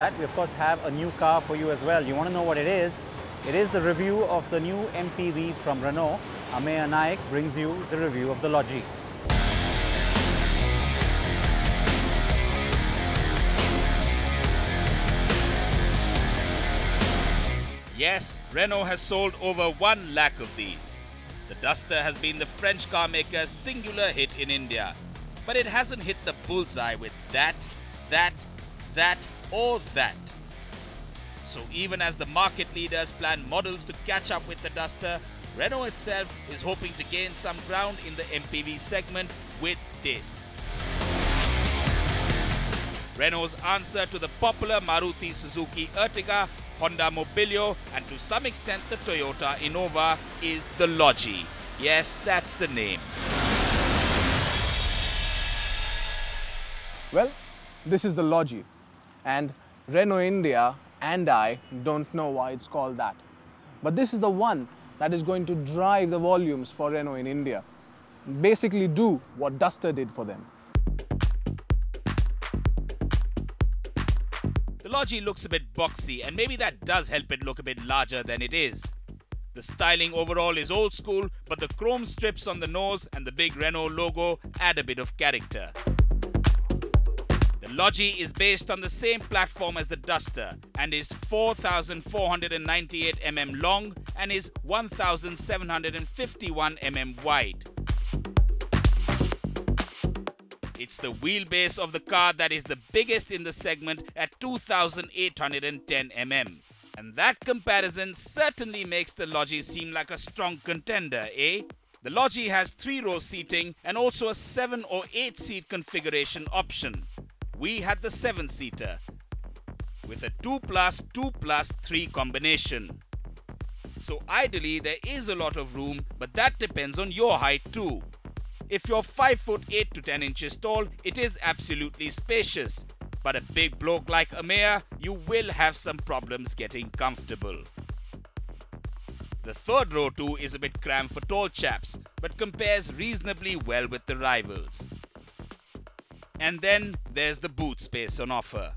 We of course have a new car for you as well. You want to know what it is? It is the review of the new MPV from Renault. Ameya Naik brings you the review of the Lodgy. Yes, Renault has sold over 1 lakh of these. The Duster has been the French car maker's singular hit in India, but it hasn't hit the bullseye with that, or that. So even as the market leaders plan models to catch up with the Duster, Renault itself is hoping to gain some ground in the MPV segment with this. Renault's answer to the popular Maruti Suzuki Ertiga, Honda Mobilio and to some extent the Toyota Innova is the Lodgy. Yes, that's the name. Well, this is the Lodgy, and Renault India and I don't know why it's called that. But this is the one that is going to drive the volumes for Renault in India. Basically do what Duster did for them. The Lodgy looks a bit boxy and maybe that does help it look a bit larger than it is. The styling overall is old school, but the chrome strips on the nose and the big Renault logo add a bit of character. The Lodgy is based on the same platform as the Duster and is 4,498 mm long and is 1,751 mm wide. It's the wheelbase of the car that is the biggest in the segment at 2,810 mm. And that comparison certainly makes the Lodgy seem like a strong contender, eh? The Lodgy has 3-row seating and also a 7 or 8-seat configuration option. We had the 7-seater with a 2+2+3 combination. So ideally there is a lot of room, but that depends on your height too. If you're 5 foot 8 to 10 inches tall, it is absolutely spacious. But a big bloke like Ameya, you will have some problems getting comfortable. The 3rd row too is a bit cramped for tall chaps, but compares reasonably well with the rivals. And then there's the boot space on offer.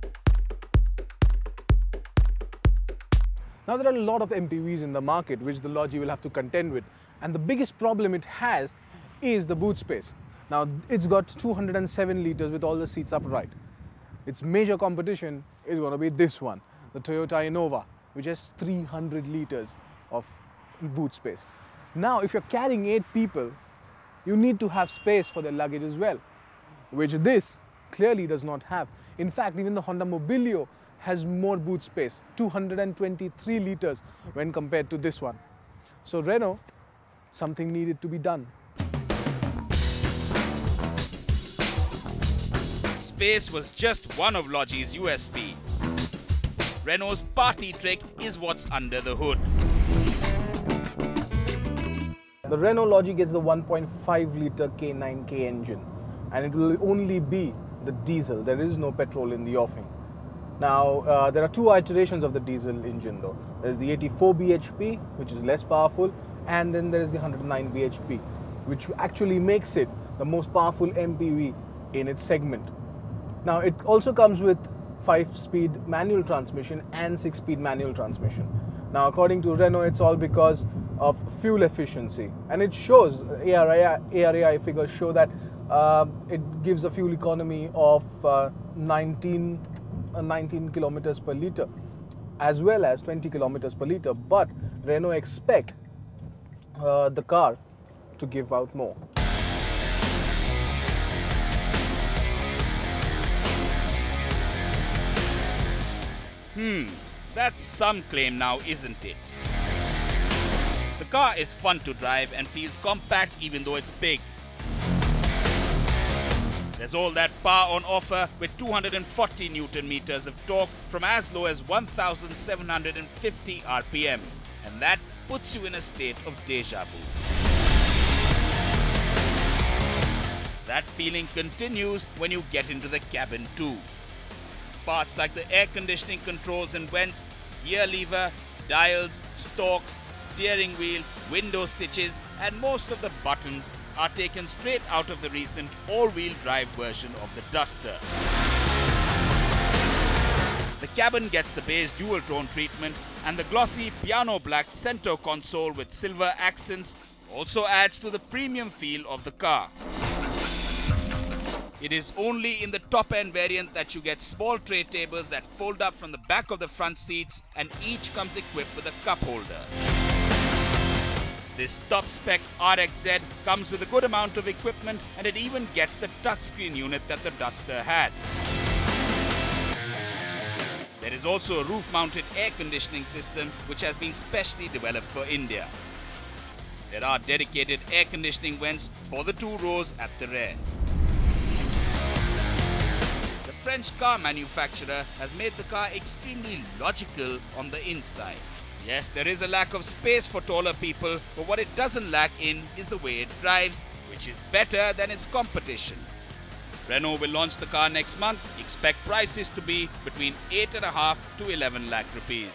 Now there are a lot of MPVs in the market which the Lodgy will have to contend with, and the biggest problem it has is the boot space. Now it's got 207 litres with all the seats upright. Its major competition is going to be this one, the Toyota Innova, which has 300 litres of boot space. Now if you're carrying 8 people, you need to have space for their luggage as well, which this clearly does not have. In fact, even the Honda Mobilio has more boot space, 223 litres when compared to this one. So Renault, something needed to be done. Space was just one of Lodgy's USP. Renault's party trick is what's under the hood. The Renault Lodgy gets the 1.5 litre K9K engine, and it will only be the diesel. There is no petrol in the offing. Now there are 2 iterations of the diesel engine though. There's the 84 bhp, which is less powerful, and then there is the 109 bhp, which actually makes it the most powerful MPV in its segment. Now it also comes with 5-speed manual transmission and 6-speed manual transmission. Now according to Renault, it's all because of fuel efficiency, and it shows, ARAI figures show that it gives a fuel economy of 19 kilometers per litre as well as 20 kilometers per litre, but Renault expect the car to give out more. That's some claim now, isn't it? The car is fun to drive and feels compact even though it's big. There's all that power on offer with 240 Newton meters of torque from as low as 1,750 RPM, and that puts you in a state of deja vu. That feeling continues when you get into the cabin too. Parts like the air conditioning controls and vents, gear lever, dials, stalks, steering wheel, window stitches and most of the buttons are taken straight out of the recent all-wheel drive version of the Duster. The cabin gets the base dual tone treatment, and the glossy piano black center console with silver accents also adds to the premium feel of the car. It is only in the top-end variant that you get small tray tables that fold up from the back of the front seats, and each comes equipped with a cup holder. This top-spec RXZ comes with a good amount of equipment, and it even gets the touchscreen unit that the Duster had. There is also a roof-mounted air conditioning system which has been specially developed for India. There are dedicated air conditioning vents for the 2 rows at the rear. The French car manufacturer has made the car extremely logical on the inside. Yes, there is a lack of space for taller people, but what it doesn't lack in is the way it drives, which is better than its competition. Renault will launch the car next month. Expect prices to be between 8.5 to 11 lakh rupees.